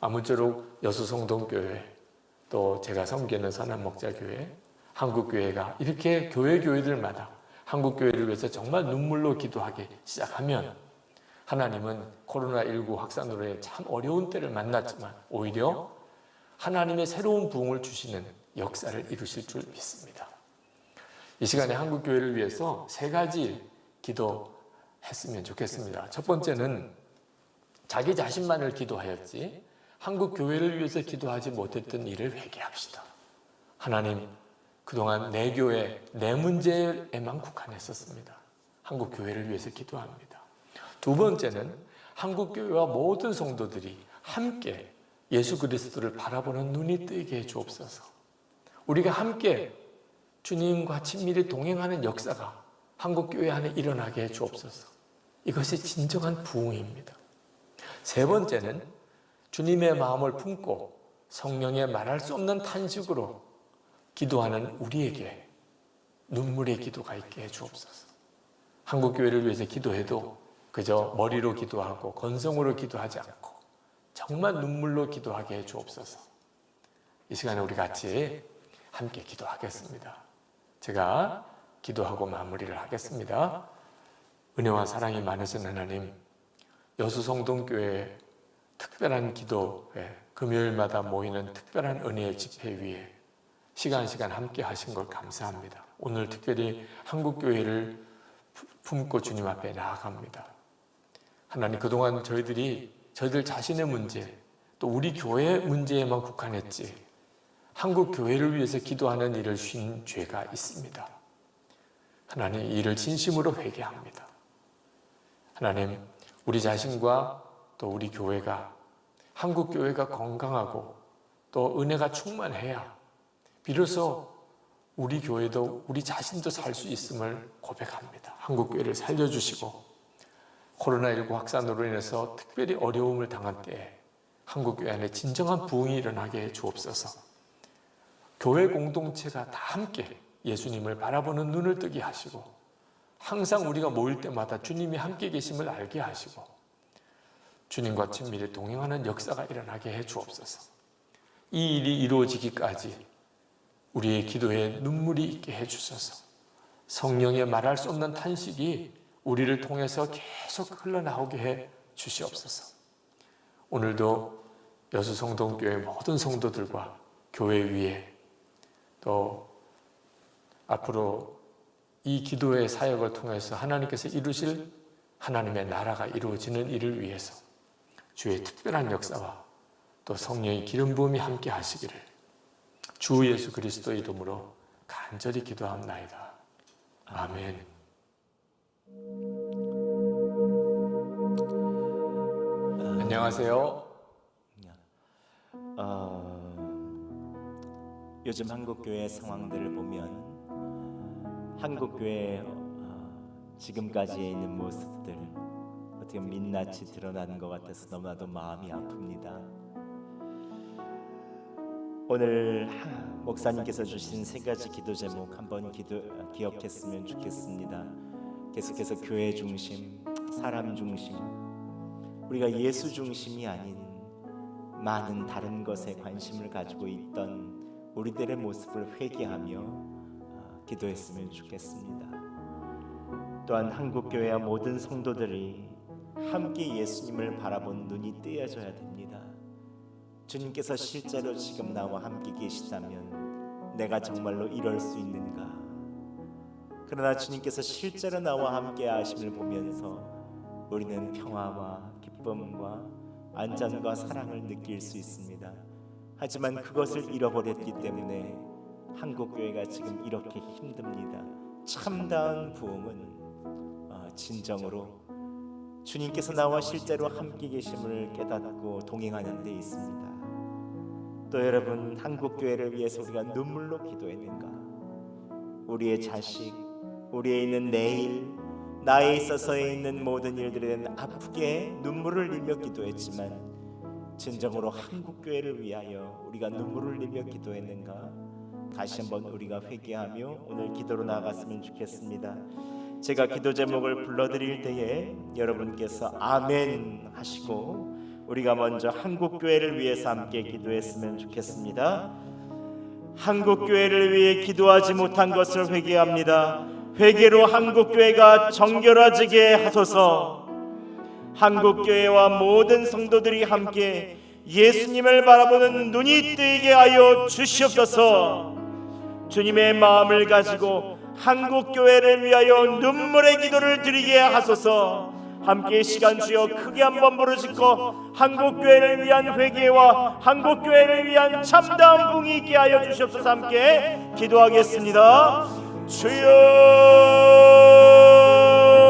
아무쪼록 여수성동교회, 또 제가 섬기는 선한목자교회, 한국교회가 이렇게 교회들마다 한국교회를 위해서 정말 눈물로 기도하기 시작하면 하나님은 코로나19 확산으로 인해 참 어려운 때를 만났지만 오히려 하나님의 새로운 부흥을 주시는 역사를 이루실 줄 믿습니다. 이 시간에 한국교회를 위해서 3가지 기도했으면 좋겠습니다. 첫 번째는 자기 자신만을 기도하였지 한국교회를 위해서 기도하지 못했던 일을 회개합시다. 하나님, 그동안 내 교회, 내 문제에만 국한했었습니다. 한국교회를 위해서 기도합니다. 두 번째는 한국교회와 모든 성도들이 함께 예수 그리스도를 바라보는 눈이 뜨게 해 주옵소서. 우리가 함께 주님과 친밀히 동행하는 역사가 한국교회 안에 일어나게 해 주옵소서. 이것이 진정한 부흥입니다. 세 번째는 주님의 마음을 품고 성령의 말할 수 없는 탄식으로 기도하는 우리에게 눈물의 기도가 있게 해 주옵소서. 한국교회를 위해서 기도해도 그저 머리로 기도하고 건성으로 기도하지 않고 정말 눈물로 기도하게 해 주옵소서. 이 시간에 우리 같이 함께 기도하겠습니다. 제가 기도하고 마무리를 하겠습니다. 은혜와 사랑이 많으신 하나님, 여수성동교회 특별한 기도회, 금요일마다 모이는 특별한 은혜의 집회 위에 시간 함께 하신 걸 감사합니다. 오늘 특별히 한국교회를 품고 주님 앞에 나아갑니다. 하나님, 그동안 저희들 자신의 문제, 또 우리 교회 문제에만 국한했지 한국 교회를 위해서 기도하는 일을 쉰 죄가 있습니다. 하나님, 이 일을 진심으로 회개합니다. 하나님, 우리 자신과 또 우리 교회가, 한국 교회가 건강하고 또 은혜가 충만해야 비로소 우리 교회도 우리 자신도 살 수 있음을 고백합니다. 한국 교회를 살려주시고 코로나19 확산으로 인해서 특별히 어려움을 당한 때에 한국 교회 안에 진정한 부흥이 일어나게 해 주옵소서. 교회 공동체가 다 함께 예수님을 바라보는 눈을 뜨게 하시고 항상 우리가 모일 때마다 주님이 함께 계심을 알게 하시고 주님과 친밀히 동행하는 역사가 일어나게 해 주옵소서. 이 일이 이루어지기까지 우리의 기도에 눈물이 있게 해 주소서. 성령의 말할 수 없는 탄식이 우리를 통해서 계속 흘러나오게 해 주시옵소서. 오늘도 여수성동교회 모든 성도들과 교회 위에 또 앞으로 이 기도의 사역을 통해서 하나님께서 이루실 하나님의 나라가 이루어지는 일을 위해서 주의 특별한 역사와 또 성령의 기름 부음이 함께 하시기를 주 예수 그리스도의 이름으로 간절히 기도합나이다. 아멘. 안녕하세요. 요즘 한국교회 상황들을 보면 한국교회 지금까지에 있는 모습들 어떻게 민낯이 드러나는 것 같아서 너무나도 마음이 아픕니다. 오늘 목사님께서 주신 3가지 기도 제목 한번 기억했으면 좋겠습니다. 계속해서 교회 중심, 사람 중심, 우리가 예수 중심이 아닌 많은 다른 것에 관심을 가지고 있던 우리들의 모습을 회개하며 기도했으면 좋겠습니다. 또한 한국교회와 모든 성도들이 함께 예수님을 바라본 눈이 뜨여져야 됩니다. 주님께서 실제로 지금 나와 함께 계시다면 내가 정말로 이럴 수 있는가? 그러나 주님께서 실제로 나와 함께 하심을 보면서 우리는 평화와 기쁨과 안전과 사랑을 느낄 수 있습니다. 하지만 그것을 잃어버렸기 때문에 한국교회가 지금 이렇게 힘듭니다. 참다운 부흥은 진정으로 주님께서 나와 실제로 함께 계심을 깨닫고 동행하는 데 있습니다. 또 여러분, 한국교회를 위해서 우리가 눈물로 기도했는가? 우리의 자식, 우리에 있는 내일, 나에 있어서에 있는 모든 일들에 대한 아프게 눈물을 흘리며 기도했지만 진정으로 한국교회를 위하여 우리가 눈물을 흘리며 기도했는가? 다시 한번 우리가 회개하며 오늘 기도로 나아갔으면 좋겠습니다. 제가 기도 제목을 불러드릴 때에 여러분께서 아멘 하시고 우리가 먼저 한국교회를 위해서 함께 기도했으면 좋겠습니다. 한국교회를 위해 기도하지 못한 것을 회개합니다. 회개로 한국교회가 정결해지게 하소서. 한국교회와 모든 성도들이 함께 예수님을 바라보는 눈이 뜨이게 하여 주시옵소서. 주님의 마음을 가지고 한국교회를 위하여 눈물의 기도를 드리게 하소서. 함께 시간 주여 크게 한번 부르짖고 한국교회를 위한 회개와 한국교회를 위한 참다운 부흥이 있게 하여 주시옵소서. 함께 기도하겠습니다.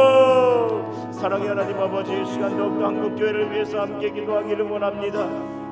주여, 사랑의 하나님 아버지, 이 시간 더욱더 한국교회를 위해서 함께 기도하기를 원합니다.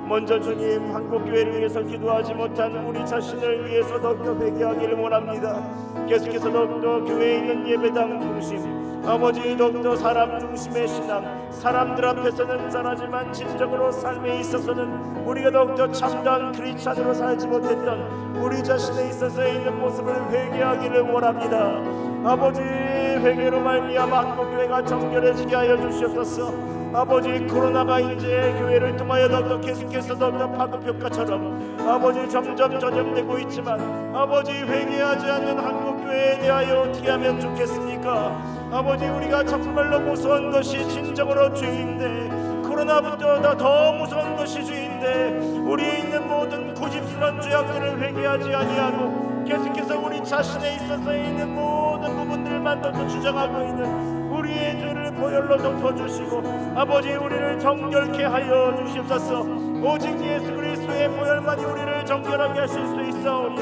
먼저 주님, 한국교회를 위해서 기도하지 못한 우리 자신을 위해서 더욱더 회개하기를 원합니다. 계속해서 더욱더 교회에 있는 예배당 중심, 아버지 더욱더 사람 중심의 신앙, 사람들 앞에서는 잘하지만 진정으로 삶에 있어서는 우리가 더욱더 참다운 크리스찬으로 살지 못했던 우리 자신에 있어서 있는 모습을 회개하기를 원합니다. 아버지, 회개로 말미암아 한국교회가 정결해지게 하여 주시옵소서. 아버지, 코로나가 이제 교회를 통하여 더욱더 계속해서 더욱더 파급효과처럼 아버지 점점 전염되고 있지만 아버지, 회개하지 않는 한국교회에 대하여 어떻게 하면 좋겠습니까? 아버지, 우리가 정말로 무서운 것이 진정으로 죄인데, 코로나보다 더 무서운 것이 죄인데 우리에 있는 모든 고집스러운 죄악들을 회개하지 아니하고 계속해서 우리 자신에 있어서 있는 모든 부분들만 더 주장하고 있는 우리의 죄를 보혈로 덮어주시고 아버지, 우리를 정결케 하여 주시옵소서. 오직 예수 그리스도의 보혈만이 우리를 정결하게 하실 수 있사오니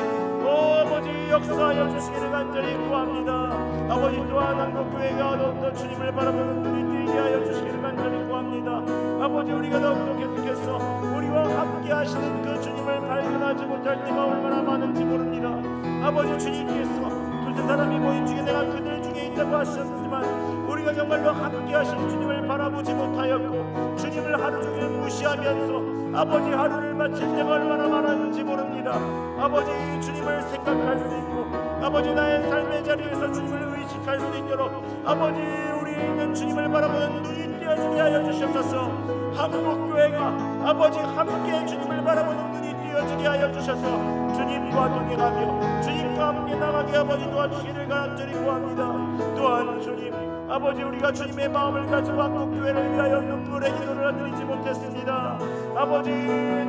아버지, 역사하여 주시기를 간절히 구합니다. 아버지, 또한 한국교회가 더욱더 주님을 바라보는 눈이 뜨게 하여 주시기를 간절히 구합니다. 아버지, 우리가 더욱더 계속해서 우리와 함께 하시는 그 주님을 발견하지 못할 때가 얼마나 많은지 모릅니다. 아버지, 주님께서 두세 사람이 모인 중에 내가 그들 중에 있다고 하셨지만 우리가 정말로 함께 하신 주님을 바라보지 못하였고 주님을 하루 종일 무시하면서 아버지 하루를 마칠 때가 얼마나 많았는지 모릅니다. 아버지, 주님을 생각할 수 있고 아버지, 나의 삶의 자리에서 주님을 의식할 수 있도록 아버지, 우리에 있는 주님을 바라보는 눈이 띄어지게 하여 주시옵소서. 한국교회가 아버지 함께 주님을 바라보는 눈이 띄어지게 하여 주셔서 주님과 동행하며 주님과 함께 나가게 아버지 도와주시기를 간절히 구합니다. 또한 주님, 아버지, 우리가 주님의 마음을 가지고 한국교회를 위하여 눈물의 기도를 드리지 못했습니다. 아버지,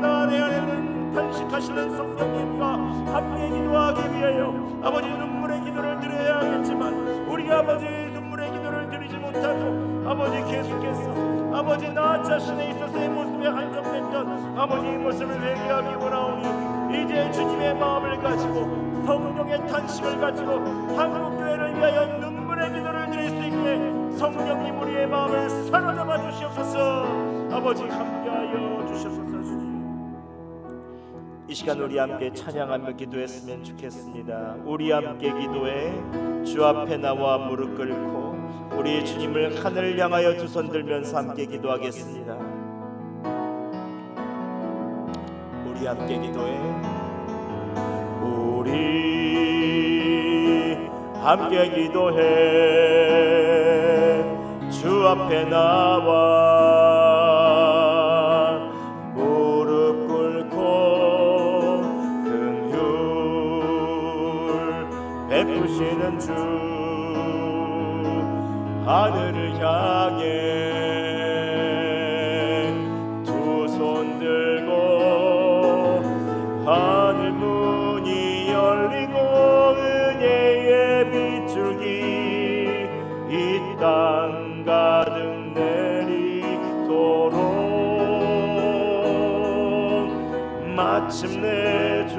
나 내 안에는 탄식하시는 성령님과 함께 기도하기 위하여 아버지 눈물의 기도를 드려야겠지만 우리 아버지 눈물의 기도를 드리지 못하고 아버지 계속해서 아버지 나 자신에 있어서의 모습에 한정됐던 아버지 이 모습을 회개하기 원하오니 이제 주님의 마음을 가지고 성령의 탄식을 가지고 한국교회를 위하여 눈물의 기도를 드릴 수 있게 성령님 우리의 마음을 사로잡아 주시옵소서. 아버지, 함께하여 주시옵소서. 주님, 이 시간 우리 함께 찬양하며 기도했으면 좋겠습니다. 우리 함께 기도해 주 앞에 나와 무릎 꿇고 우리 주님을 하늘을 향하여 두 손 들면서 함께 기도하겠습니다. 우리 함께 기도해 우리 함께 기도해 주 앞에 나와 무릎 베푸시는 주 하늘을 향해 두 손 들고 하늘 문이 열리고 은혜의 빗줄기 이 땅 가득 내리도록 마침내 주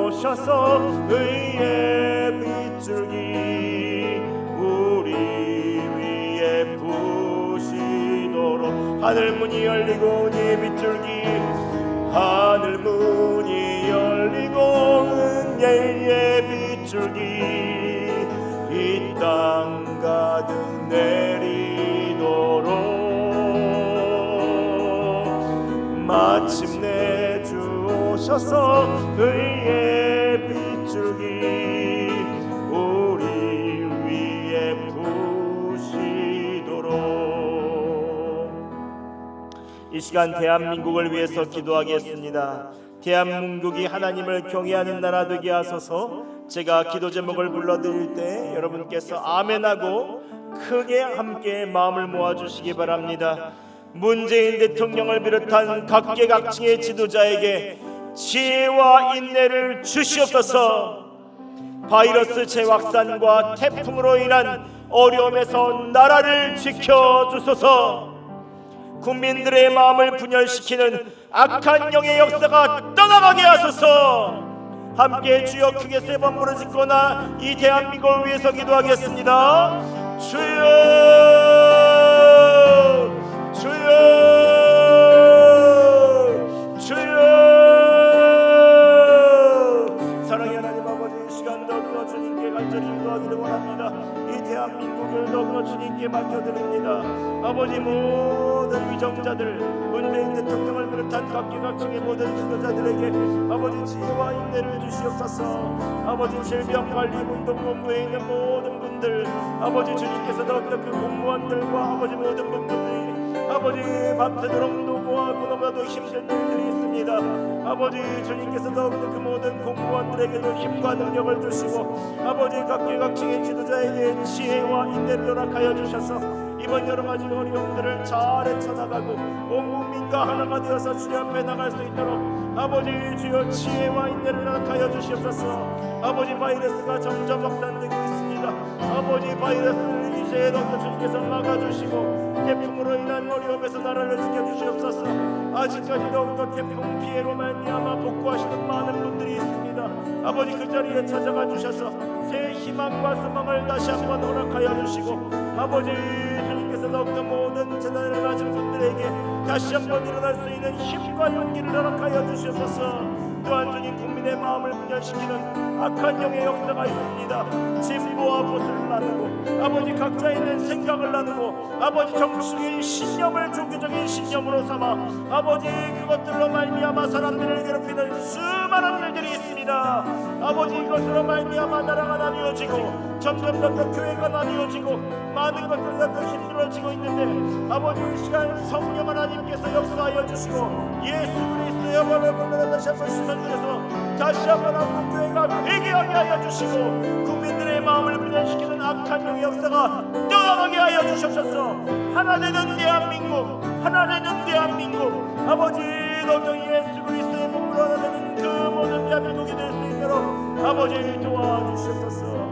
오셔서 의의 빗줄기 우리 위에 부시도록 하늘 문이 열리고 은혜의 빗줄기 하늘 문이 열리고 은혜의 빗줄기 이 땅 가득 내리도록 마침내 주 오셔서 의의 빗줄기 우리 위에 부시도록 이 시간 대한민국을 위해서 기도하겠습니다. 대한민국이 하나님을 경외하는 나라 되게 하소서. 제가 기도 제목을 불러드릴 때 여러분께서 아멘하고 크게 함께 마음을 모아주시기 바랍니다. 문재인 대통령을 비롯한 각계각층의 지도자에게 지혜와 인내를 주시옵소서. 바이러스 재확산과 태풍으로 인한 어려움에서 나라를 지켜주소서. 국민들의 마음을 분열시키는 악한 영의 역사가 떠나가게 하소서. 함께 주여 크게 세 번 부르짖거나 이 대한민국을 위해서 기도하겠습니다. 주여 주여 주여. 사랑의 하나님 아버지, 이 시간 더욱더 주님께 간절히 기도하기를 원합니다. 이 대한민국을 더욱더 주님께 맡겨드립니다. 아버지, 모든 위정자들, 문재인 대통령을 비롯한 각계각층의 모든 지도자들에게 아버지 지혜와 인내를 주시옵소서. 아버지 질병관리운동본부에 있는 모든 분들, 아버지 주님께서 더욱더 그 공무원들과 아버지 모든 분들이 아버지 밤새도록 노고하고 너무나도 힘든 일들이 있습니다. 아버지 주님께서 더욱더 그 모든 공무원들에게도 힘과 능력을 주시고 아버지 각계각층의 지도자에게 지혜와 인내를 허락하여 주셔서 이번 여러가지 어려움들을 잘 헤쳐나가고 온 국민과 하나가 되어서 주님 앞에 나갈 수 있도록 아버지 주여 지혜와 인내를 허락하여 주시옵소서. 아버지 바이러스가 점점 확산되고 있습니다. 아버지 바이러스를 이제 더욱더 주님께서 막아주시고 태풍으로 인한 어려움에서 나라를 지켜주시옵소서. 아직까지 더욱더 태풍 피해로 말미암아 복구하시는 많은 분들이 있습니다. 아버지 그 자리에 찾아가 주셔서 새 희망과 소망을 다시 한번 허락하여 주시고 아버지 주님께서 더욱더 모든 재난을 가진 분들에게 다시 한번 일어날 수 있는 힘과 용기를 허락하여 주시옵소서. 또한 주님 국민의 마음을 분열시키는 악한 영의 역사가 있습니다. 진보와 보수를 나누고 아버지 각자 있는 생각을 나누고 아버지 정치적인 신념을 종교적인 신념으로 삼아 아버지 그것들로 말미암아 사람들을 괴롭히는 수많은 일들이 있습니다. 아버지 이것으로 말미암아 나라가 나뉘어지고 점점 더 교회가 나뉘어지고 많은 것들이 더 힘들어지고 있는데 아버지 이 시간 성령 하나님께서 역사하여 주시고 예수 그리스도의 영광을 보면 다시 한번 시선들에서 다시 한번 한국 교회가 회개하게 하여 주시고 국민들의 마음을 분열시키는 악한 영의 역사가 떠나가게 하여 주셨소서. 하나 되는 대한민국, 하나 되는 대한민국, 아버지 너도 예수 그리스도의 몸으로 하나 되는 그 모든 대한민국이 될 수 있도록 아버지 도와주시옵소서.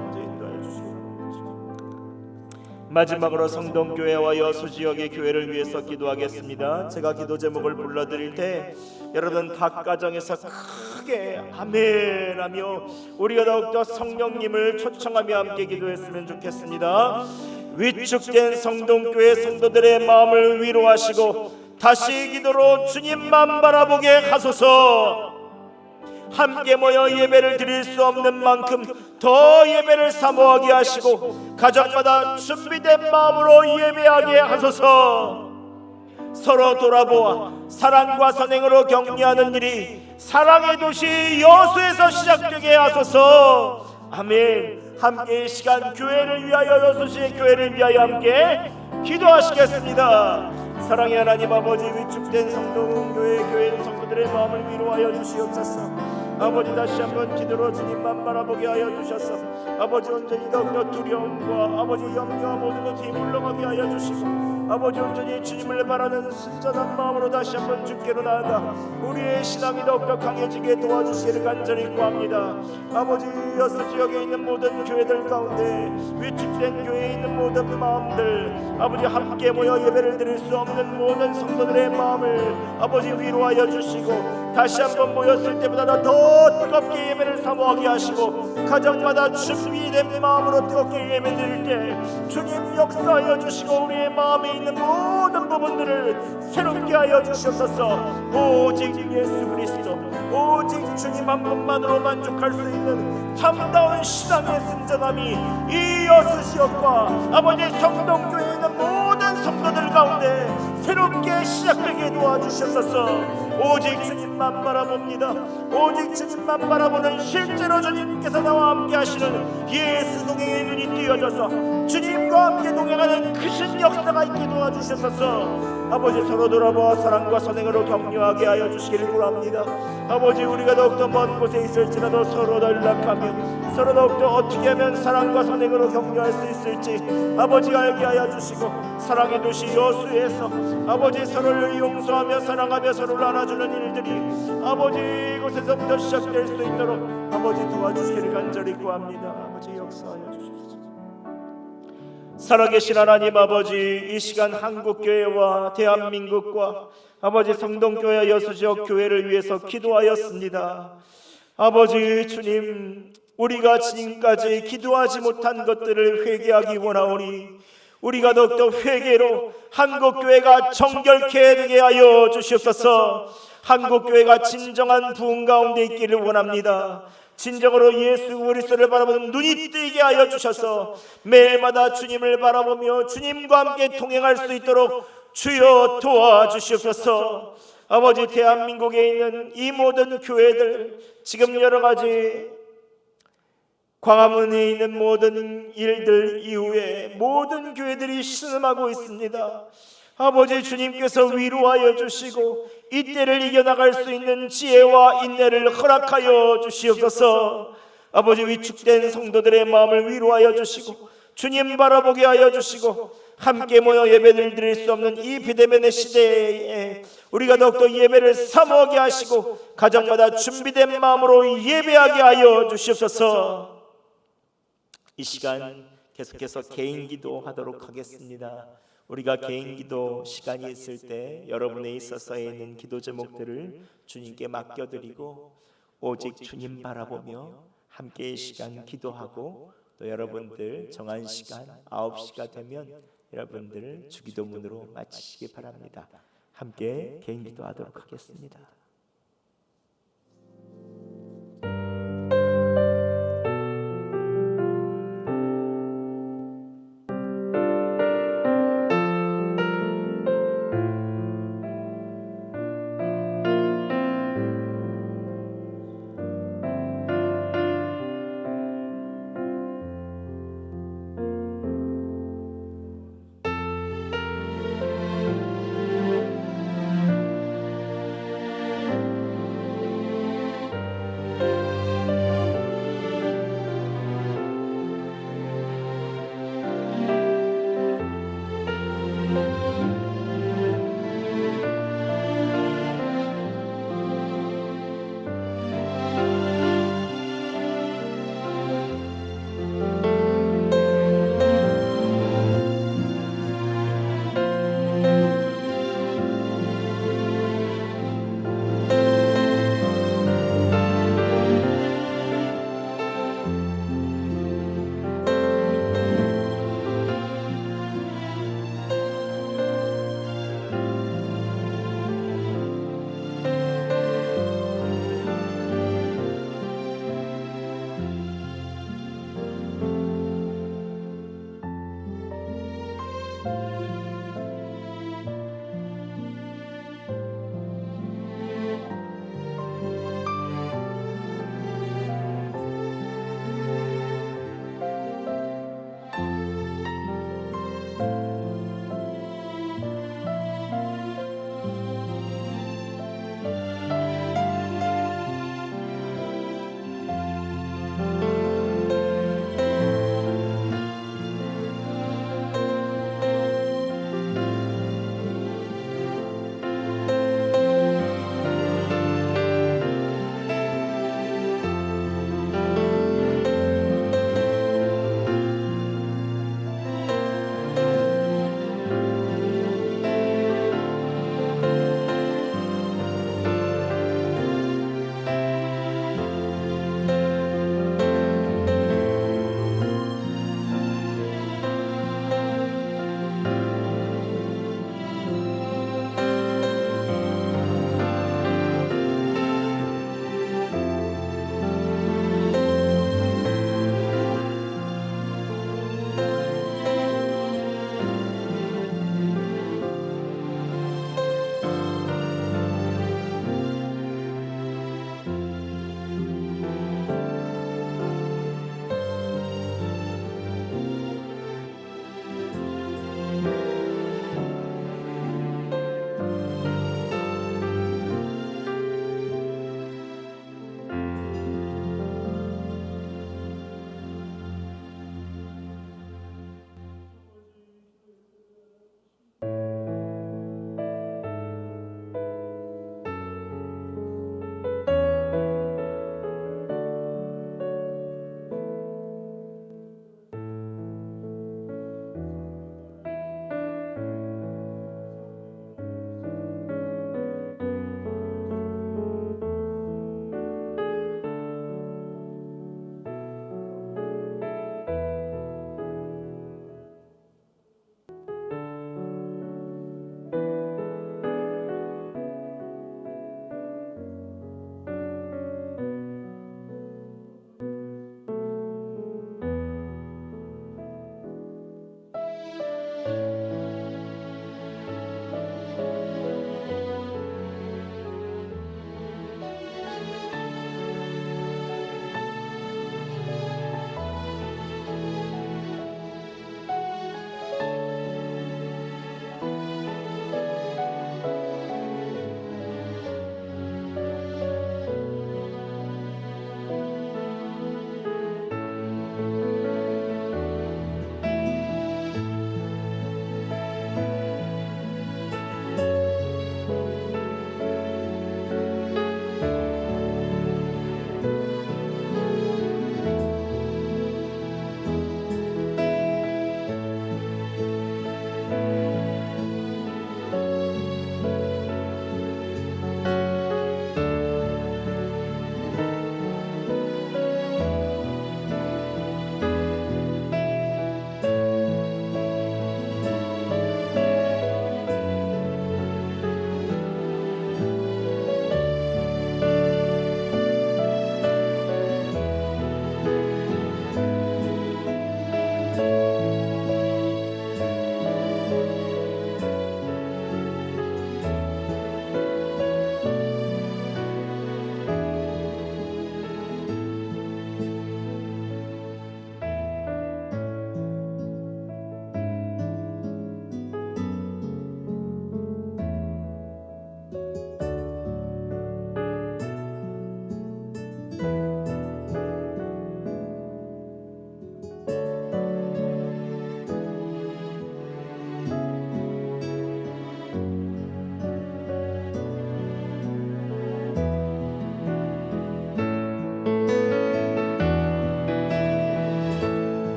마지막으로 성동교회와 여수 지역의 교회를 위해서 기도하겠습니다. 제가 기도 제목을 불러드릴 때 여러분 각 가정에서 크게 아멘하며 우리가 더욱더 성령님을 초청하며 함께 기도했으면 좋겠습니다. 위축된 성동교회 성도들의 마음을 위로하시고 다시 기도로 주님만 바라보게 하소서. 함께 모여 예배를 드릴 수 없는 만큼 더 예배를 사모하게 하시고 가정마다 준비된 마음으로 예배하게 하소서. 서로 돌아보아 사랑과 선행으로 격려하는 일이 사랑의 도시 여수에서 시작되게 하소서. 아멘. 함께 이 시간 교회를 위하여 여수시의 교회를 위하여 함께 기도하시겠습니다. 사랑의 하나님 아버지, 위축된 성도교회 교회 성도들의 마음을 위로하여 주시옵소서. 아버지 다시 한번 기도로 주님만 바라보게 하여 주셔서 아버지 온전히 더욱더 두려움과 아버지 염려와 모든 것이 물러가게 하여 주시고 아버지 온전히 주님을 바라는 순전한 마음으로 다시 한번 주께로 나아가 우리의 신앙이 더욱더 강해지게 도와주시기를 간절히 구합니다. 아버지 여수 지역에 있는 모든 교회들 가운데 위축된 교회에 있는 모든 마음들 아버지 함께 모여 예배를 드릴 수 없는 모든 성도들의 마음을 아버지 위로하여 주시고 다시 한번 모였을 때보다 더 뜨겁게 예배를 사모하게 하시고 가정마다 준비된 마음으로 뜨겁게 예배 드릴 때 주님 역사하여 주시고 우리의 마음에 있는 모든 부분들을 새롭게 하여 주시옵소서. 오직 예수 그리스도 오직 주님 한 분만으로 만족할 수 있는 참다운 신앙의 순전함이 이 여수 지역과 아버지 성동교회에 있는 모든 성도들 가운데 새롭게 시작되게 도와주시옵소서. 오직 주님만 바라봅니다. 오직 주님만 바라보는 실제로 주님께서 나와 함께 하시는 예수 동행의 눈이 띄어져서 주님과 함께 동행하는 크신 역사가 있게 도와주셔서 아버지 서로 돌아보아 사랑과 선행으로 격려하게 하여 주시기를 구합니다. 아버지 우리가 더욱더 먼 곳에 있을지라도 서로 연락하며 서로 더욱더 어떻게 하면 사랑과 선행으로 격려할 수 있을지 아버지 알게 하여 주시고 사랑의 도시 여수에서 아버지 서로를 용서하며 사랑하며 서로를 안아주는 일들이 아버지 이곳에서부터 시작될 수 있도록 아버지 도와주시기를 간절히 구합니다. 아버지 역사하여 주십시오. 살아계신 하나님 아버지 이 시간 한국교회와 대한민국과 아버지 성동교회 여수지역 교회를 위해서 기도하였습니다. 아버지 주님 우리가 지금까지 기도하지 못한 것들을 회개하기 원하오니 우리가 더욱더 회개로 한국교회가 정결케 되게 하여 주시옵소서. 한국교회가 진정한 부흥 가운데 있기를 원합니다. 진정으로 예수 그리스도를 바라보는 눈이 뜨게 하여 주셔서 매일마다 주님을 바라보며 주님과 함께 동행할 수 있도록 주여 도와주시옵소서. 아버지 대한민국에 있는 이 모든 교회들 지금 여러 가지 광화문에 있는 모든 일들 이후에 모든 교회들이 신음하고 있습니다. 아버지 주님께서 위로하여 주시고 이 때를 이겨나갈 수 있는 지혜와 인내를 허락하여 주시옵소서. 아버지 위축된 성도들의 마음을 위로하여 주시고 주님 바라보게 하여 주시고 함께 모여 예배를 드릴 수 없는 이 비대면의 시대에 우리가 더욱더 예배를 사모하게 하시고 가정마다 준비된 마음으로 예배하게 하여 주시옵소서. 이 시간 계속해서 개인 기도하도록 하겠습니다. 우리가 개인 기도 시간이 있을 때 여러분에 있어서에 있는 기도 제목들을 주님께 맡겨드리고 오직 주님 바라보며 함께 이 시간 기도하고 또 여러분들 정한 시간 9시가 되면 여러분들 주기도문으로 마치시기 바랍니다. 함께 개인 기도하도록 하겠습니다.